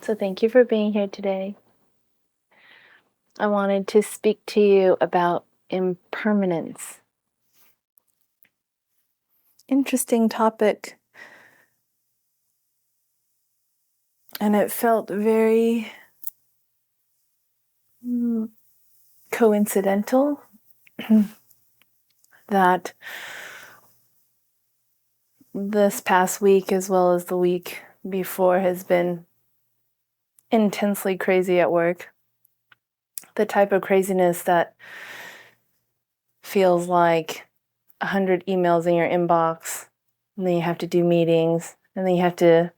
So thank you for being here today. I wanted to speak to you about impermanence. Interesting topic. And it felt very coincidental that this past week, as well as the week before, has been intensely crazy at work. The type of craziness that feels like 100 emails in your inbox, and then you have to do meetings, and then you have to,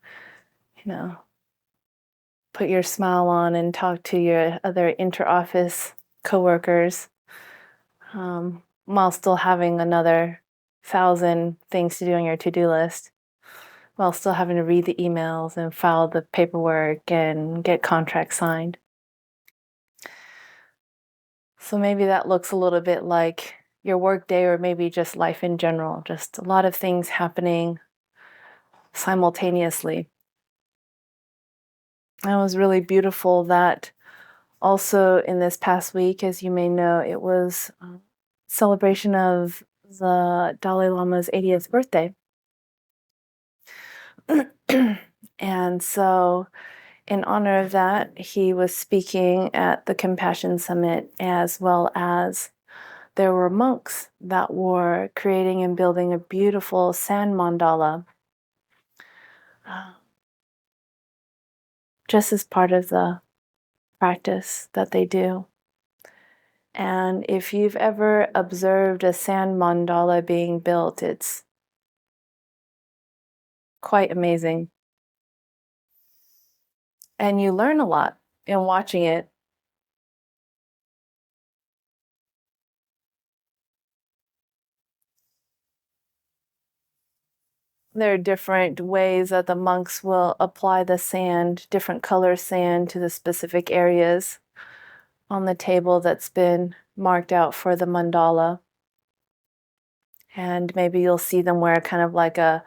put your smile on and talk to your other inter-office coworkers, while still having another 1,000 things to do on your to-do list, while still having to read the emails and file the paperwork and get contracts signed. So maybe that looks a little bit like your work day, or maybe just life in general, just a lot of things happening simultaneously. It was really beautiful that also in this past week, as you may know, it was a celebration of the Dalai Lama's 80th birthday. And so in honor of that, he was speaking at the Compassion Summit, as well as there were monks that were creating and building a beautiful sand mandala, just as part of the practice that they do. And if you've ever observed a sand mandala being built, it's quite amazing. And you learn a lot in watching it. There are different ways that the monks will apply the sand, different color sand, to the specific areas on the table that's been marked out for the mandala. And maybe you'll see them wear kind of like a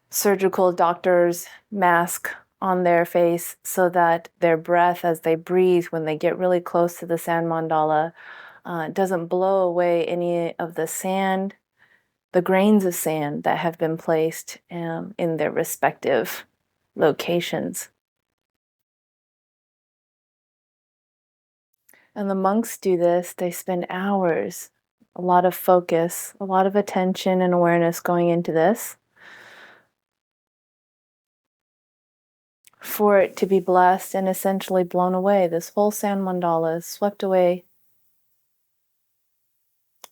surgical doctor's mask on their face, so that their breath, as they breathe when they get really close to the sand mandala, doesn't blow away any of the sand, the grains of sand that have been placed in their respective locations. And the monks do this. They spend hours, a lot of focus, a lot of attention and awareness going into this, for it to be blessed and essentially blown away. This whole sand mandala is swept away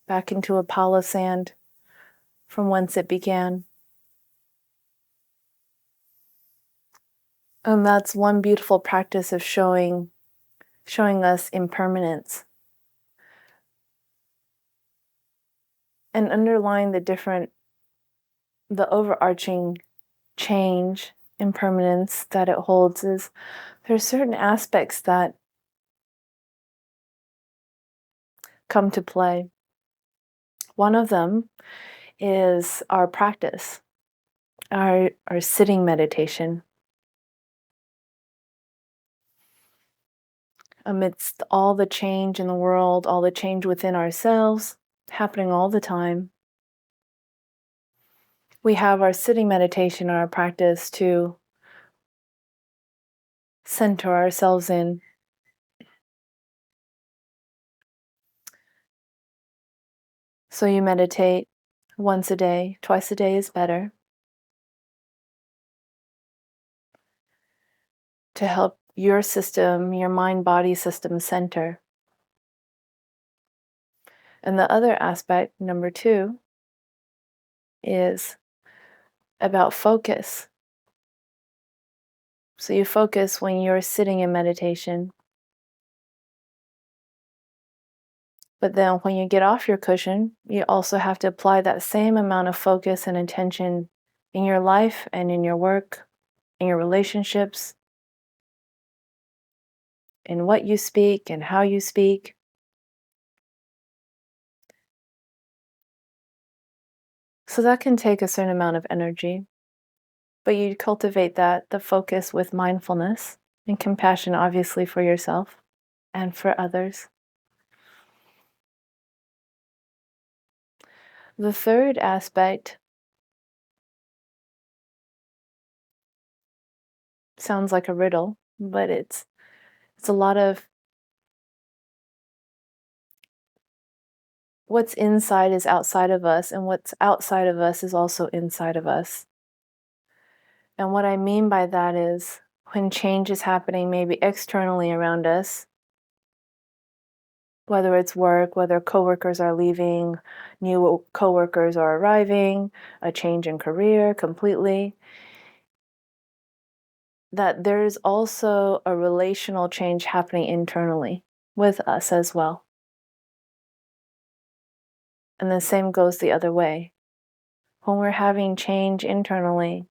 back into a pile of sand from whence it began. And that's one beautiful practice of showing us impermanence. And underlying the overarching change, impermanence that it holds, is there's certain aspects that come to play. One of them is our practice, our sitting meditation. Amidst all the change in the world, all the change within ourselves, happening all the time, we have our sitting meditation, our practice to center ourselves in. So you meditate once a day, twice a day is better, to help your system, your mind-body system, center. And the other aspect, number 2, is about focus. So you focus when you're sitting in meditation. But then when you get off your cushion, you also have to apply that same amount of focus and attention in your life and in your work, in your relationships, in what you speak and how you speak. So that can take a certain amount of energy, but you cultivate the focus with mindfulness. And compassion, obviously, for yourself and for others. The third aspect sounds like a riddle, but it's a lot of what's inside is outside of us, and what's outside of us is also inside of us. And what I mean by that is when change is happening, maybe externally around us, whether it's work, whether coworkers are leaving, new coworkers are arriving, a change in career completely, that there's also a relational change happening internally with us as well. And the same goes the other way. When we're having change internally,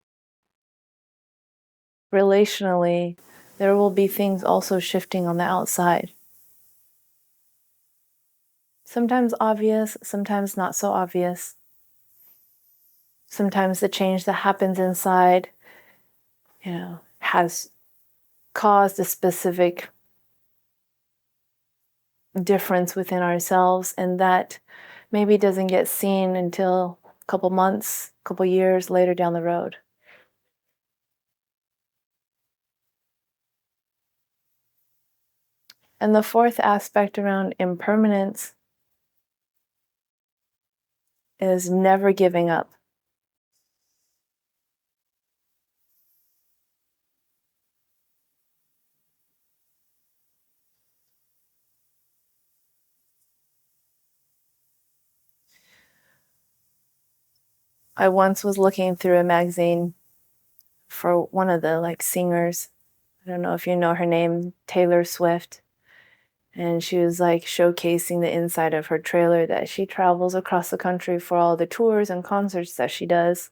relationally, there will be things also shifting on the outside. Sometimes obvious, sometimes not so obvious. Sometimes the change that happens inside, has caused a specific difference within ourselves, and that maybe doesn't get seen until a couple months, a couple years later down the road. And the fourth aspect around impermanence is never giving up. I once was looking through a magazine for one of the singers. I don't know if you know her name, Taylor Swift. And she was showcasing the inside of her trailer that she travels across the country for all the tours and concerts that she does.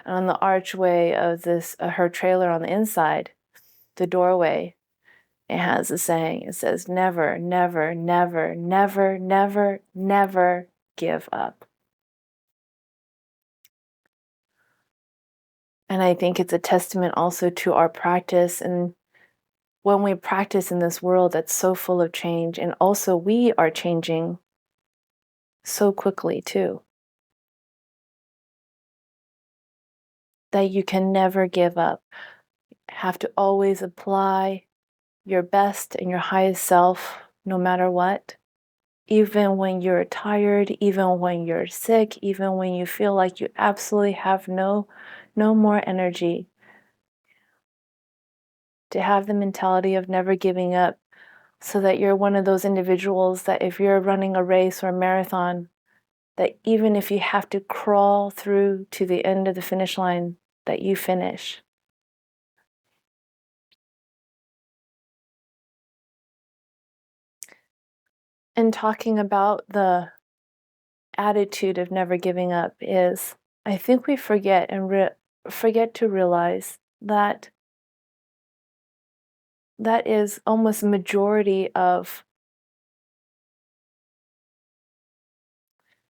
And on the archway of this her trailer on the inside, the doorway, it has a saying. It says, "Never, never, never, never, never, never give up." And I think it's a testament also to our practice, and when we practice in this world that's so full of change, and also we are changing so quickly too, that you can never give up. Have to always apply your best and your highest self no matter what. Even when you're tired, even when you're sick, even when you feel like you absolutely have no more energy. To have the mentality of never giving up, so that you're one of those individuals that if you're running a race or a marathon, that even if you have to crawl through to the end of the finish line, that you finish. And talking about the attitude of never giving up is, I think we forget and forget to realize that that is almost majority of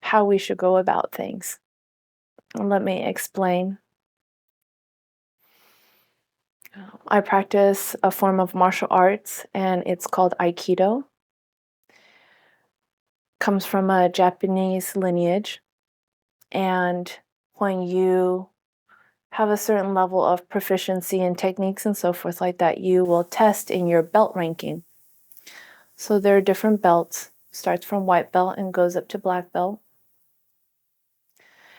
how we should go about things. And let me explain. I practice a form of martial arts, and it's called Aikido. Comes from a Japanese lineage, and when you have a certain level of proficiency in techniques and so forth like that, you will test in your belt ranking. So there are different belts, starts from white belt and goes up to black belt.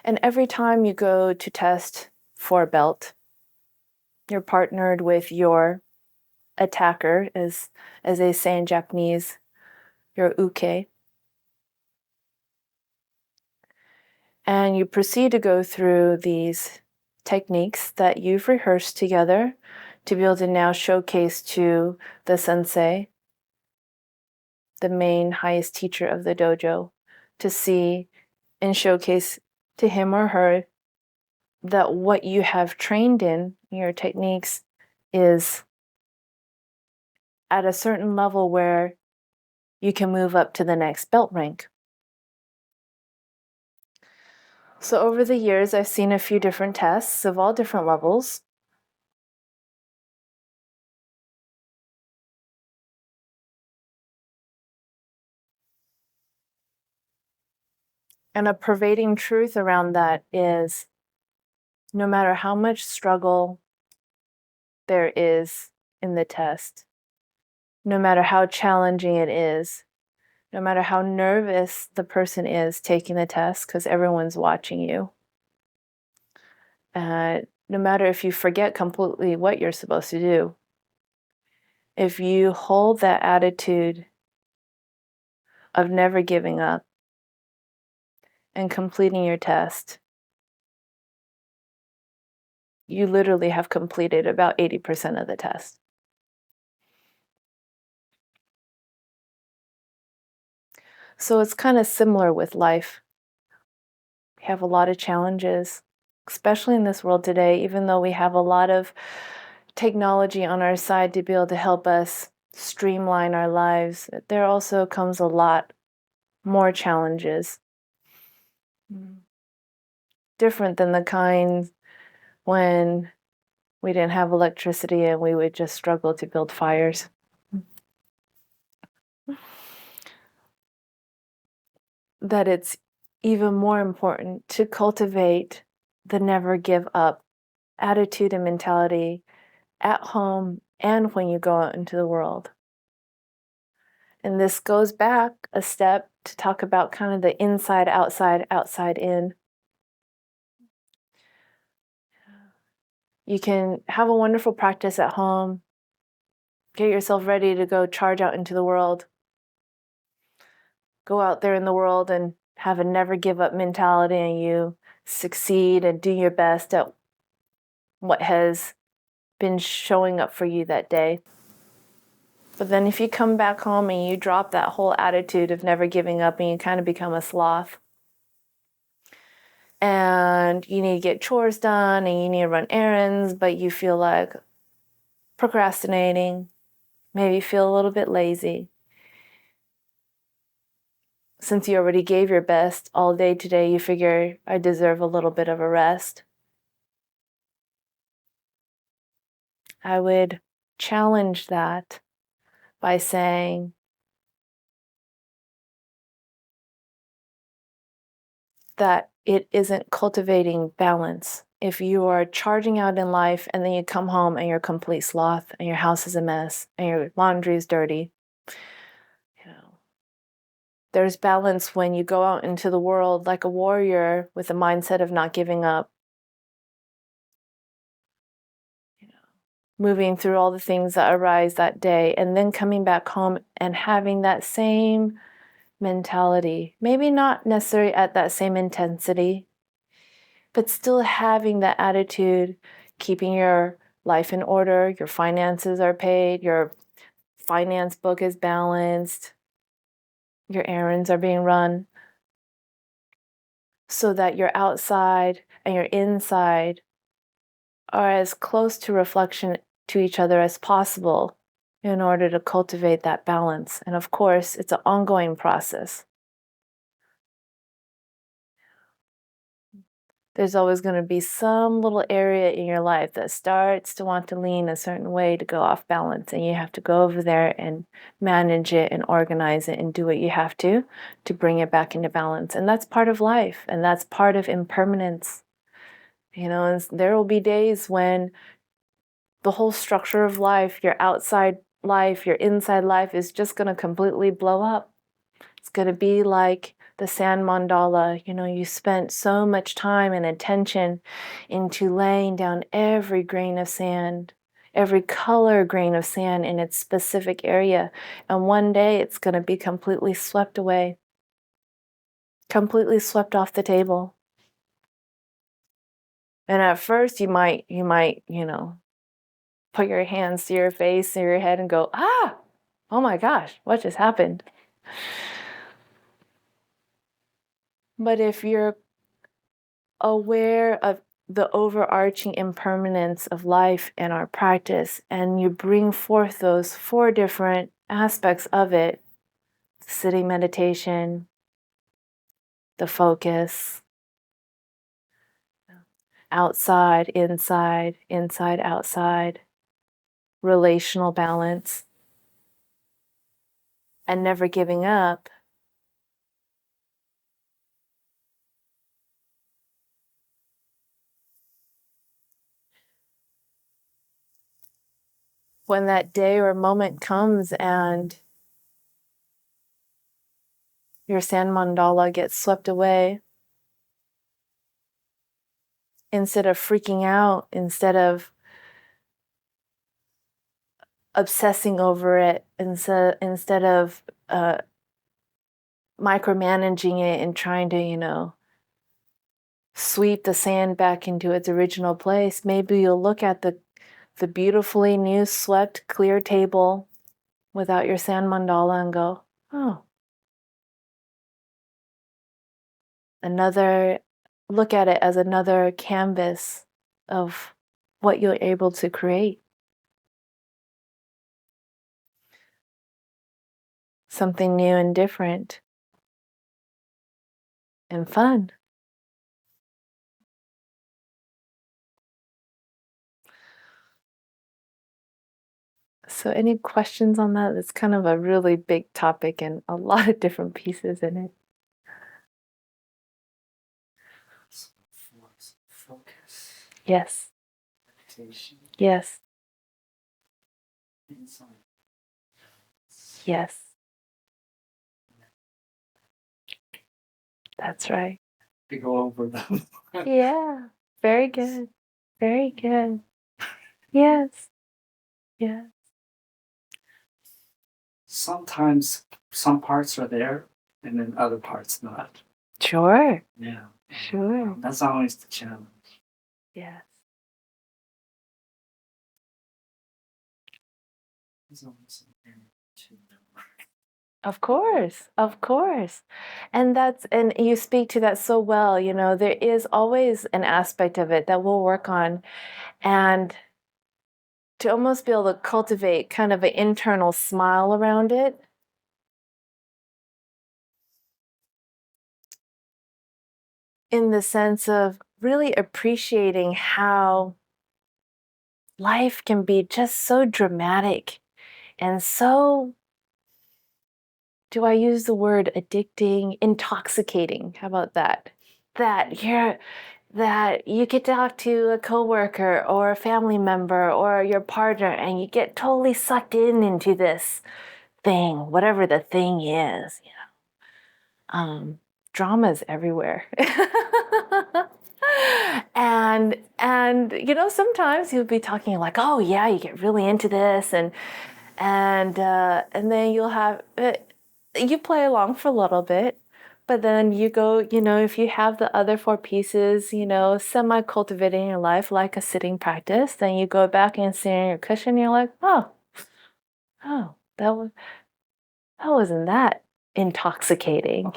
And every time you go to test for a belt, you're partnered with your attacker, as they say in Japanese, your uke. And you proceed to go through these techniques that you've rehearsed together to be able to now showcase to the sensei, the main highest teacher of the dojo, to see and showcase to him or her that what you have trained in your techniques is at a certain level where you can move up to the next belt rank. So over the years, I've seen a few different tests of all different levels. And a pervading truth around that is no matter how much struggle there is in the test, no matter how challenging it is, no matter how nervous the person is taking the test, because everyone's watching you, no matter if you forget completely what you're supposed to do, if you hold that attitude of never giving up and completing your test, you literally have completed about 80% of the test. So it's kind of similar with life. We have a lot of challenges, especially in this world today, even though we have a lot of technology on our side to be able to help us streamline our lives. There also comes a lot more challenges. Different than the kind when we didn't have electricity and we would just struggle to build fires. That it's even more important to cultivate the never give up attitude and mentality at home and when you go out into the world. And this goes back a step to talk about kind of the inside, outside, outside in. You can have a wonderful practice at home, get yourself ready to go charge out into the world, go out there in the world and have a never give up mentality, and you succeed and do your best at what has been showing up for you that day. But then if you come back home and you drop that whole attitude of never giving up and you kind of become a sloth, and you need to get chores done and you need to run errands, but you feel like procrastinating, maybe feel a little bit lazy. Since you already gave your best all day today, you figure I deserve a little bit of a rest. I would challenge that by saying, that it isn't cultivating balance. If you are charging out in life and then you come home and you're a complete sloth and your house is a mess and your laundry is dirty, there's balance when you go out into the world like a warrior with a mindset of not giving up. Moving through all the things that arise that day and then coming back home and having that same mentality. Maybe not necessarily at that same intensity, but still having that attitude, keeping your life in order, your finances are paid, your finance book is balanced, your errands are being run, so that your outside and your inside are as close to reflection to each other as possible in order to cultivate that balance. And of course, it's an ongoing process. There's always going to be some little area in your life that starts to want to lean a certain way to go off balance, and you have to go over there and manage it and organize it and do what you have to bring it back into balance. And that's part of life, and that's part of impermanence. And there will be days when the whole structure of life, your outside life, your inside life, is just going to completely blow up. It's going to be like the sand mandala. You spent so much time and attention into laying down every grain of sand, every color grain of sand in its specific area. And one day it's going to be completely swept away, completely swept off the table. And at first you might, put your hands to your face or your head and go, oh my gosh, what just happened? But if you're aware of the overarching impermanence of life and our practice, and you bring forth those 4 different aspects of it: sitting meditation, the focus, outside, inside, inside, outside, relational balance, and never giving up, when that day or moment comes and your sand mandala gets swept away, instead of freaking out, instead of obsessing over it, instead of micromanaging it and trying to, sweep the sand back into its original place, maybe you'll look at the beautifully new swept clear table without your sand mandala and go, oh, look at it as another canvas of what you're able to create. Something new and different and fun. So any questions on that? It's kind of a really big topic and a lot of different pieces in it. Focus. Yes. Meditation. Yes. Insight. Yes. That's right. To go over them. Yeah. Very good. Very good. Yes. Yeah. Sometimes some parts are there and then other parts not. Sure. Yeah. Sure. That's always the challenge. Yes. There's always something to know. Of course. Of course. And you speak to that so well, there is always an aspect of it that we'll work on, and to almost be able to cultivate kind of an internal smile around it. In the sense of really appreciating how life can be just so dramatic and so, do I use the word addicting, intoxicating? How about that? That you get to talk to a coworker or a family member or your partner and you get totally sucked into this thing, whatever the thing is, Dramas everywhere. and sometimes you'll be talking like, oh yeah, you get really into this, and then you'll have you play along for a little bit, but then you go, if you have the other four pieces, semi cultivating your life like a sitting practice, then you go back and sit on your cushion and you're like, oh, that wasn't that intoxicating,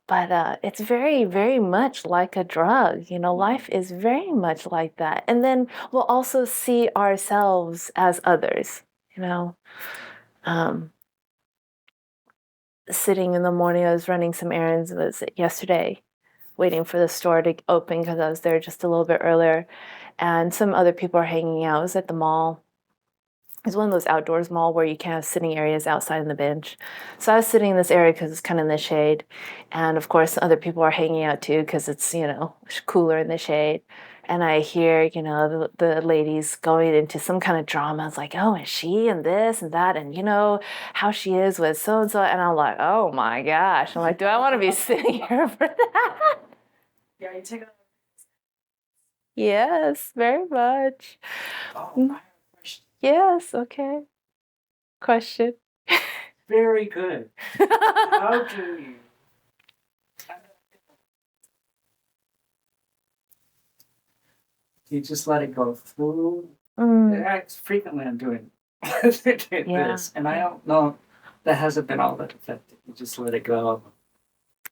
But it's very, very much like a drug. Life is very much like that. And then we'll also see ourselves as others, Sitting in the morning, I was running some errands, it was yesterday, waiting for the store to open because I was there just a little bit earlier. And some other people are hanging out. I was at the mall. It's one of those outdoors mall where you can have sitting areas outside on the bench. So I was sitting in this area because it's kind of in the shade. And of course, other people are hanging out too because it's, cooler in the shade. And I hear, the ladies going into some kind of drama. It's like, oh, and she and this and that. And, how she is with so-and-so. And I'm like, oh my gosh. I'm like, do I want to be sitting here for that? Yeah, you take a... Yes, very much. Oh, I have a question. Yes, okay. Question. Very good. How do you... You just let it go through. Frequently I'm doing this, and I don't know, that hasn't been all that effective. You just let it go.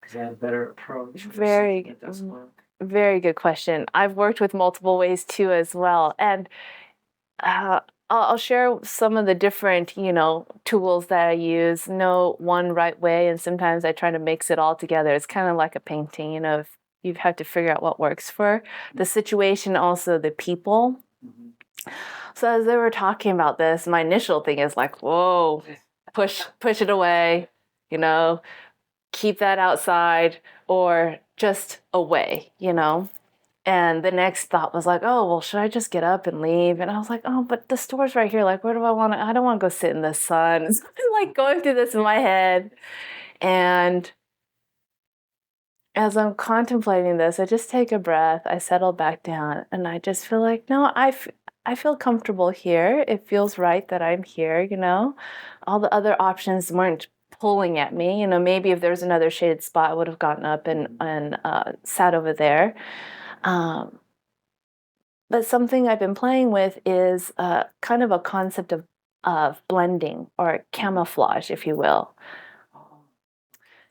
Is that a better approach? Very, very good question. I've worked with multiple ways too as well. And I'll share some of the different, tools that I use. No one right way, and sometimes I try to mix it all together. It's kind of like a painting, you have to figure out what works for the situation, also the people. So as they were talking about this, my initial thing is like, whoa, push it away, keep that outside or just away, And the next thought was like, oh, well, should I just get up and leave? And I was like, oh, but the store's right here. Like, where do I want to? I don't want to go sit in the sun. So I'm like going through this in my head. And as I'm contemplating this, I just take a breath, I settle back down, and I just feel like, no, I feel comfortable here. It feels right that I'm here, you know? All the other options weren't pulling at me. You know, maybe if there was another shaded spot, I would have gotten up and sat over there. Um, but something I've been playing with is kind of a concept of blending or camouflage, if you will.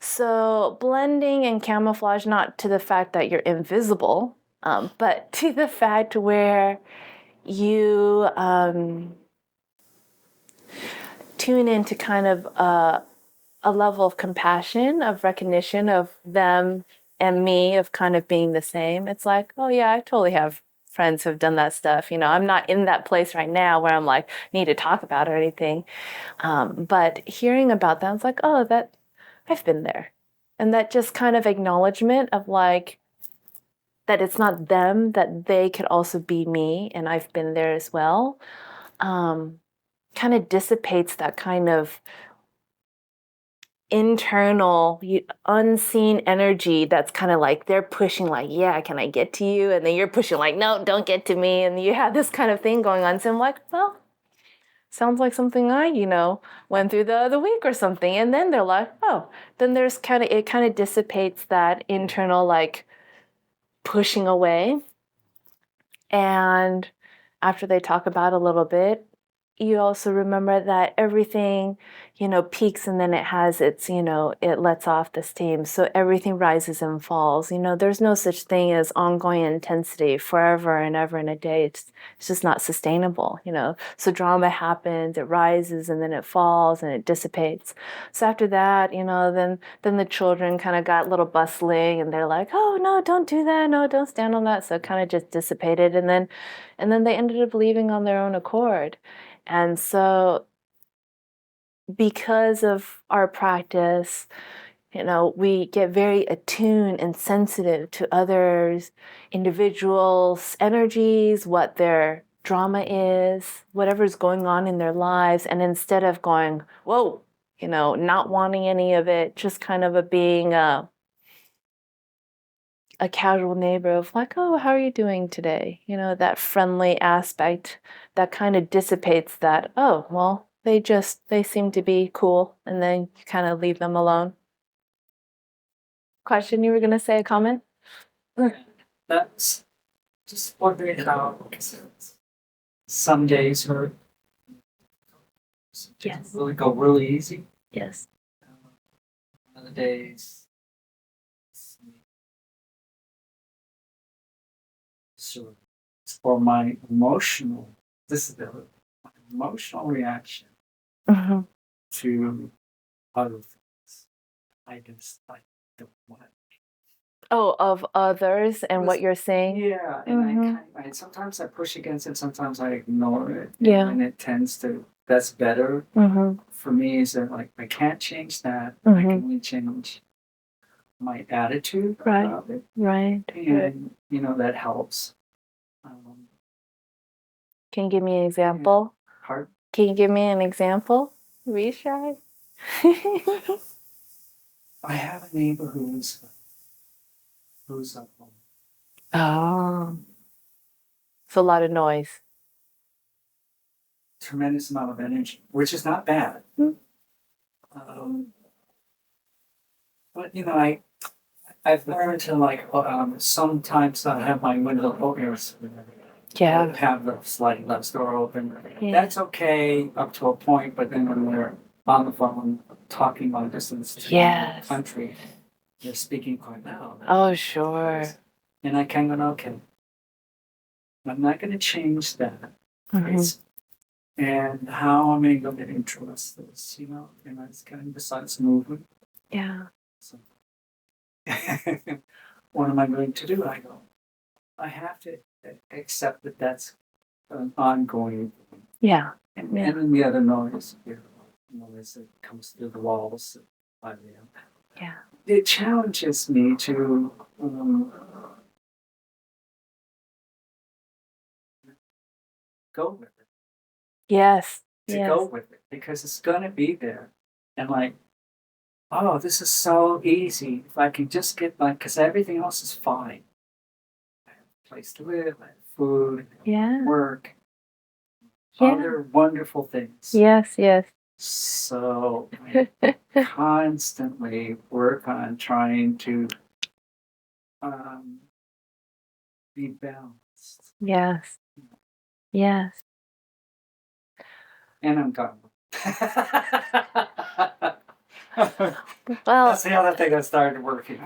So blending and camouflage, not to the fact that you're invisible, but to the fact where you tune into kind of a level of compassion, of recognition of them and me, of kind of being the same. It's like, oh yeah, I totally have friends who've done that stuff. You know, I'm not in that place right now where I'm like, need to talk about it or anything. But hearing about that, it's like, oh, that I've been there. And that just kind of acknowledgement of like, that it's not them, that they could also be me, and I've been there as well, kind of dissipates that kind of internal, unseen energy that's kind of like they're pushing, like, yeah, can I get to you? And then you're pushing, like, no, don't get to me. And you have this kind of thing going on. So I'm like, well, sounds like something I, went through the other week or something. And then they're like, oh, then there's it kind of dissipates that internal, like, pushing away. And after they talk about it a little bit, you also remember that everything, peaks and then it has its, it lets off the steam. So everything rises and falls. There's no such thing as ongoing intensity forever and ever in a day. It's just not sustainable, So drama happens, it rises and then it falls and it dissipates. So after that, then the children kind of got a little bustling and they're like, oh no, don't do that. No, don't stand on that. So it kind of just dissipated. And then they ended up leaving on their own accord. And so, because of our practice, we get very attuned and sensitive to others, individuals' energies, what their drama is, whatever's going on in their lives. And instead of going, whoa, not wanting any of it, just kind of being a casual neighbor of like, oh, how are you doing today? That friendly aspect that kind of dissipates that, oh, well, they seem to be cool. And then you kind of leave them alone. Question, you were going to say a comment? That's just wondering how some days hurt. Yes. Really go really easy. Yes. Other days. So for my emotional disability, my emotional reaction to other things, I just like don't want. Oh, of others and what you're saying? Yeah, and I sometimes I push against it, sometimes I ignore it. Yeah. And it tends to, that's better for me, is that like I can't change that. I can only change my attitude about it. Right. And that helps. Can you give me an example? Hard. Can you give me an example? Be shy. I have a neighbor who's up home. Oh. It's a lot of noise. Tremendous amount of energy, which is not bad. But I've learned to like sometimes I have my window open. Yeah. Have the sliding glass door open. Yeah. That's okay up to a point, but then when we're on the phone talking long distance to the country, they're speaking quite loud. Oh, sure. And I kind of go, okay, I'm not going to change that. And how am I going to introduce this? And it's kind of besides movement. Yeah. So, what am I going to do? I go, I have to accept that that's an ongoing. Yeah. And then the other noise, noise that comes through the walls. Yeah. It challenges me to go with it. Yes. Go with it, because it's going to be there. And like, oh, this is so easy. If I can just get because everything else is fine. I have a place to live, I have food, work, other wonderful things. Yes, yes. So I constantly work on trying to be balanced. Yes. Yes. And I'm gone. Well, that's the other thing I started working.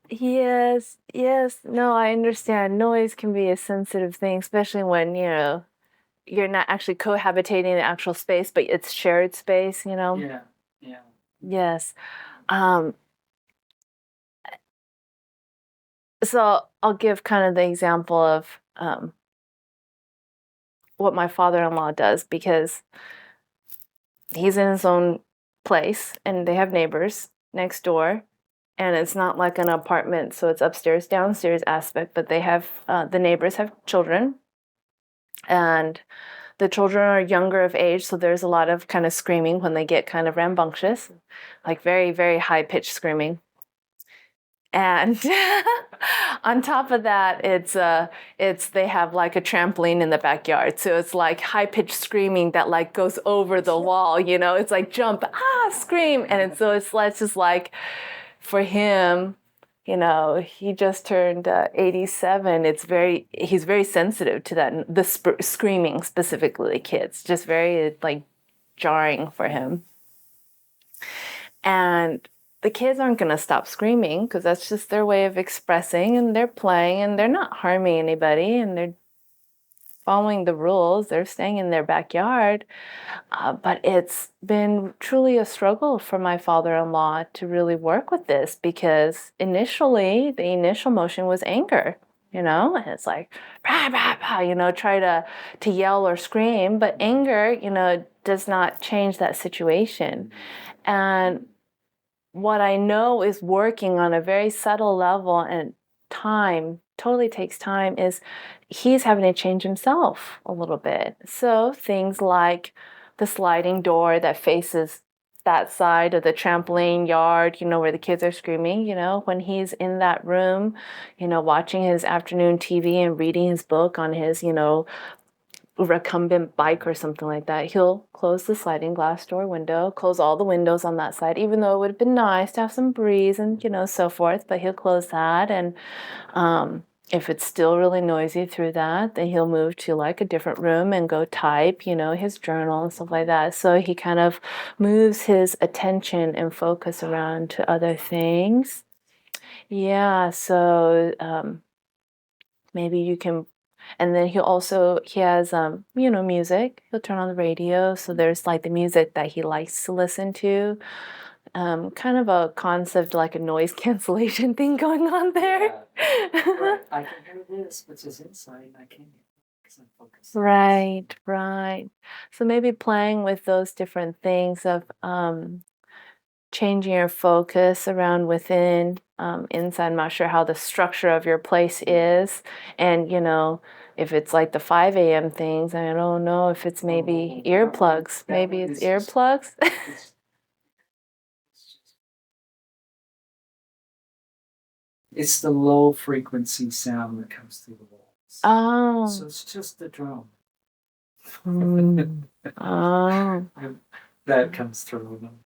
Yes, yes. No, I understand. Noise can be a sensitive thing, especially when, you're not actually cohabitating in the actual space, but it's shared space, Yeah, yeah. Yes. Um, so I'll give kind of the example of what my father-in-law does, because he's in his own place and they have neighbors next door. And it's not like an apartment, so it's upstairs, downstairs aspect, but they have, the neighbors have children. And the children are younger of age, so there's a lot of kind of screaming when they get kind of rambunctious, like very, very high-pitched screaming. And on top of that, it's they have like a trampoline in the backyard, so it's like high-pitched screaming that like goes over the wall. It's like jump, scream, and it's just like, for him, he just turned 87. He's very sensitive to that, the screaming, specifically kids, just very like jarring for him. And the kids aren't going to stop screaming, because that's just their way of expressing, and they're playing and they're not harming anybody, and they're following the rules. They're staying in their backyard. But it's been truly a struggle for my father-in-law to really work with this, because initially, the initial motion was anger, and it's like, rah, rah, rah, try to yell or scream, but anger, does not change that situation. And what I know is working on a very subtle level, and totally takes time, is he's having to change himself a little bit. So things like the sliding door that faces that side of the trampoline yard, where the kids are screaming, when he's in that room, watching his afternoon TV and reading his book on his, recumbent bike or something like that, he'll close the sliding glass door window, close all the windows on that side, even though it would have been nice to have some breeze and, so forth, but he'll close that. And if it's still really noisy through that, then he'll move to like a different room and go type, his journal and stuff like that. So he kind of moves his attention and focus around to other things. Yeah, so maybe you can. And then he has music. He'll turn on the radio, so there's like the music that he likes to listen to. Kind of a concept like a noise cancellation thing going on there. Yeah. Right. I can hear this, which is inside. I can't hear it because I'm focused. Right. So maybe playing with those different things of changing your focus around within, inside. I'm not sure how the structure of your place is. And, if it's like the 5 a.m. things, I don't know if it's maybe earplugs. Maybe it's earplugs. It's the low frequency sound that comes through the walls. Oh. So it's just the drum. Oh. That comes through them.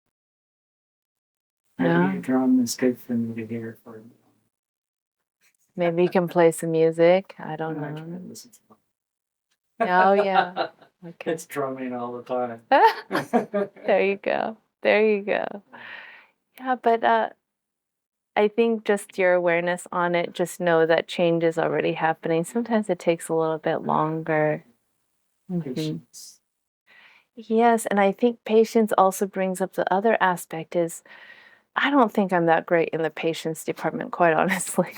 Yeah. Maybe a drum is good for me to hear for me. Maybe you can play some music. I don't know. I can listen to them. Oh, yeah. Okay. It's drumming all the time. There you go. Yeah, but I think just your awareness on it, just know that change is already happening. Sometimes it takes a little bit longer. Patience. Yes, and I think patience also brings up the other aspect is, I don't think I'm that great in the patience department, quite honestly.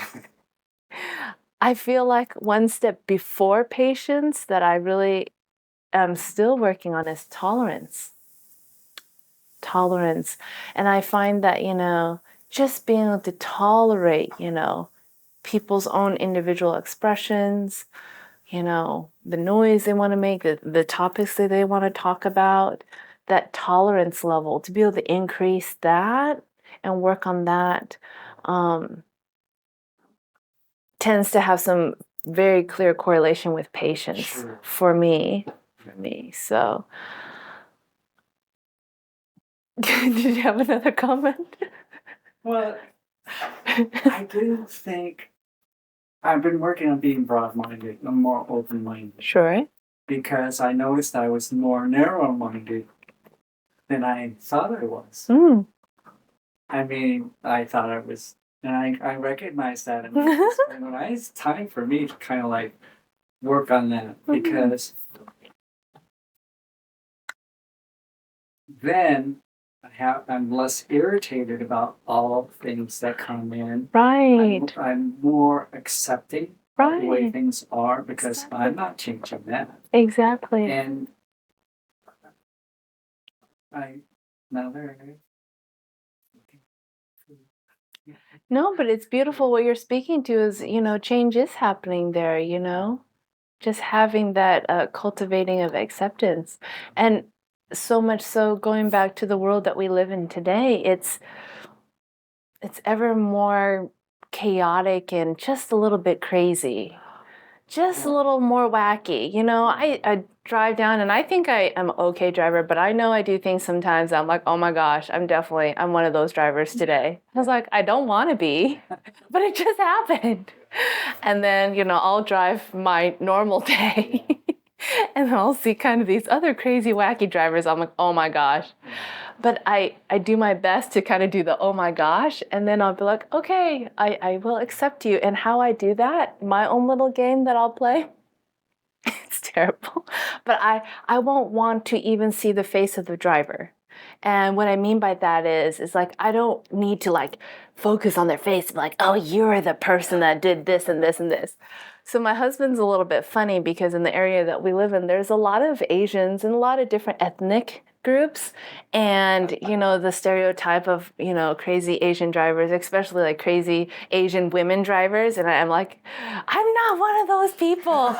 I feel like one step before patience that I really am still working on is tolerance. And I find that, just being able to tolerate, people's own individual expressions, the noise they want to make, the topics that they want to talk about, that tolerance level, to be able to increase that and work on that tends to have some very clear correlation with patience for me. So, did you have another comment? Well, I do think I've been working on being broad-minded and more open-minded. Sure. Because I noticed I was more narrow-minded than I thought I was. I mean, I thought I was, and I recognized that. And it's time for me to kind of like work on that, because then I'm less irritated about all things that come in. Right. I'm more accepting of the way things are, because I'm not changing that. Exactly. And No, but it's beautiful what you're speaking to is, change is happening there, just having that cultivating of acceptance. And so much so, going back to the world that we live in today, it's ever more chaotic and just a little bit crazy. Just a little more wacky. I drive down and I think I am an okay driver, but I know I do things sometimes I'm like, oh my gosh, I'm one of those drivers today. I was like, I don't want to be, but it just happened. And then, I'll drive my normal day and then I'll see kind of these other crazy, wacky drivers. I'm like, oh my gosh. But I do my best to kind of do the oh my gosh, and then I'll be like, okay, I will accept you. And how I do that, my own little game that I'll play, it's terrible. But I won't want to even see the face of the driver. And what I mean by that is like, I don't need to like focus on their face and be like, oh, you're the person that did this and this and this. So my husband's a little bit funny because in the area that we live in, there's a lot of Asians and a lot of different ethnic groups. And, the stereotype of, crazy Asian drivers, especially like crazy Asian women drivers. And I'm like, I'm not one of those people,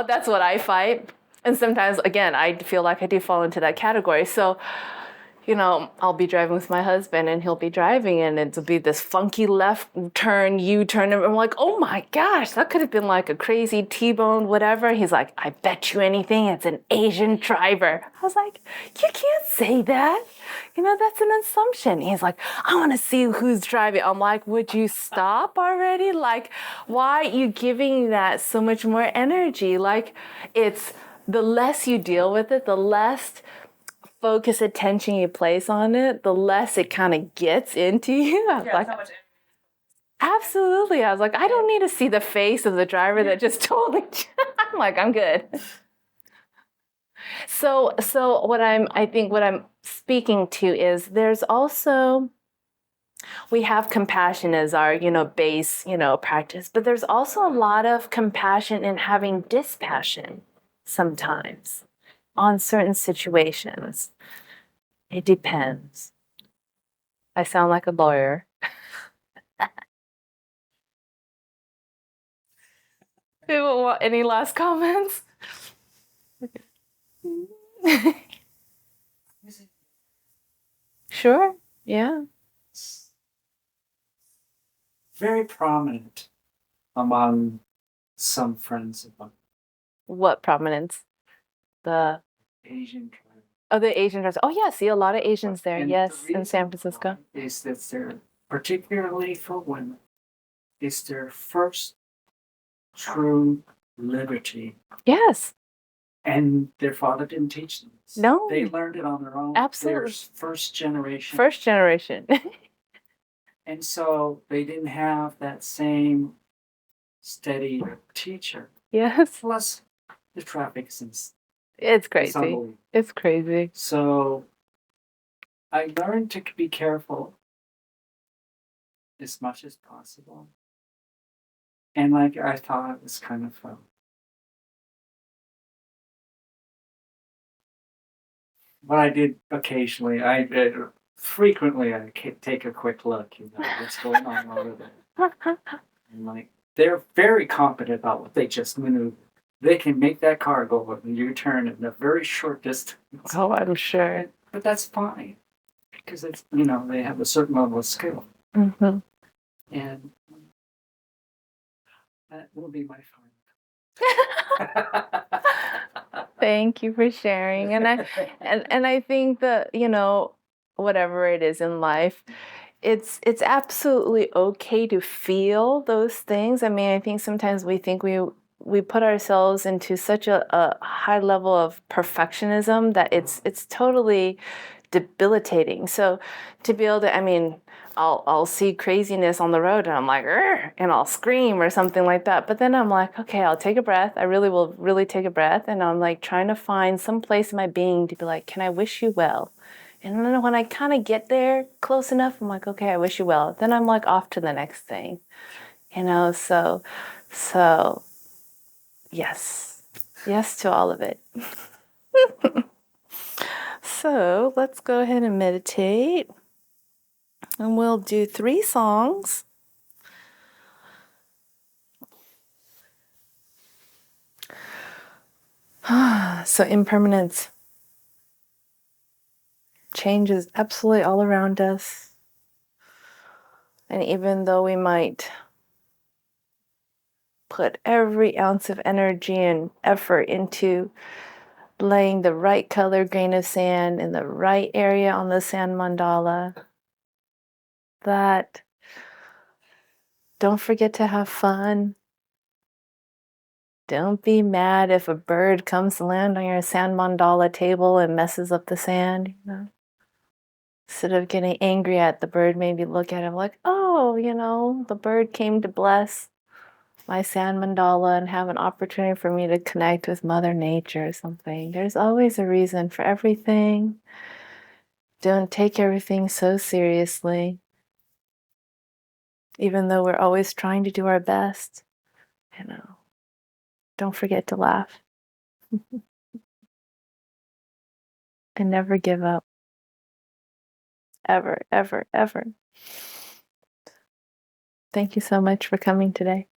that's what I fight. And sometimes, again, I feel like I do fall into that category. So, I'll be driving with my husband and he'll be driving and it'll be this funky left turn, U-turn. And I'm like, oh my gosh, that could have been like a crazy T-bone, whatever. He's like, I bet you anything it's an Asian driver. I was like, you can't say that. That's an assumption. He's like, I want to see who's driving. I'm like, would you stop already? Like, why are you giving that so much more energy? Like, it's the less you deal with it, the less focus attention you place on it, the less it kind of gets into you. I was like, absolutely. I was like, I don't need to see the face of the driver that just totally. I'm like, I'm good. So what I'm speaking to is there's also, we have compassion as our, base, practice, but there's also a lot of compassion in having dispassion sometimes on certain situations. It depends. I sound like a lawyer. Any last comments? Sure. Yeah. Very prominent among some friends of mine. What prominence? The Asian tribe. Oh, the Asian dress. Oh, yeah. See a lot of Asians there. And yes, in San Francisco. Is that they're, particularly for women, is their first true liberty. Yes. And their father didn't teach them this. No. They learned it on their own. Absolutely. They're first generation. First generation. And so they didn't have that same steady teacher. Yes. Plus, the traffic is it's crazy. It's crazy. So I learned to be careful as much as possible. And like I thought it was kind of fun. What I did occasionally, frequently I take a quick look, what's going on over there. And like, they're very competent about what they just maneuvered. they can make that car go a U-turn in a very short distance. Oh, I'm sure. But that's fine because it's, they have a certain level of skill. Mm-hmm. And that will be my fun. Thank you for sharing. And I think that, whatever it is in life, it's absolutely okay to feel those things. I mean, I think sometimes we think we put ourselves into such a high level of perfectionism that it's totally debilitating. So to be able to, I mean, I'll see craziness on the road and I'm like, "Arr!" And I'll scream or something like that. But then I'm like, okay, I'll take a breath. I really will really take a breath. And I'm like trying to find some place in my being to be like, can I wish you well? And then when I kind of get there close enough, I'm like, okay, I wish you well. Then I'm like off to the next thing, so yes, yes to all of it. So let's go ahead and meditate. And we'll do 3 songs. So impermanence, change is absolutely all around us. And even though we might put every ounce of energy and effort into laying the right color grain of sand in the right area on the sand mandala, that don't forget to have fun. Don't be mad if a bird comes to land on your sand mandala table and messes up the sand. Instead of getting angry at the bird, maybe look at it like, oh, the bird came to bless my sand mandala and have an opportunity for me to connect with Mother Nature or something. There's always a reason for everything. Don't take everything so seriously. Even though we're always trying to do our best, don't forget to laugh and never give up. Ever, ever, ever. Thank you so much for coming today.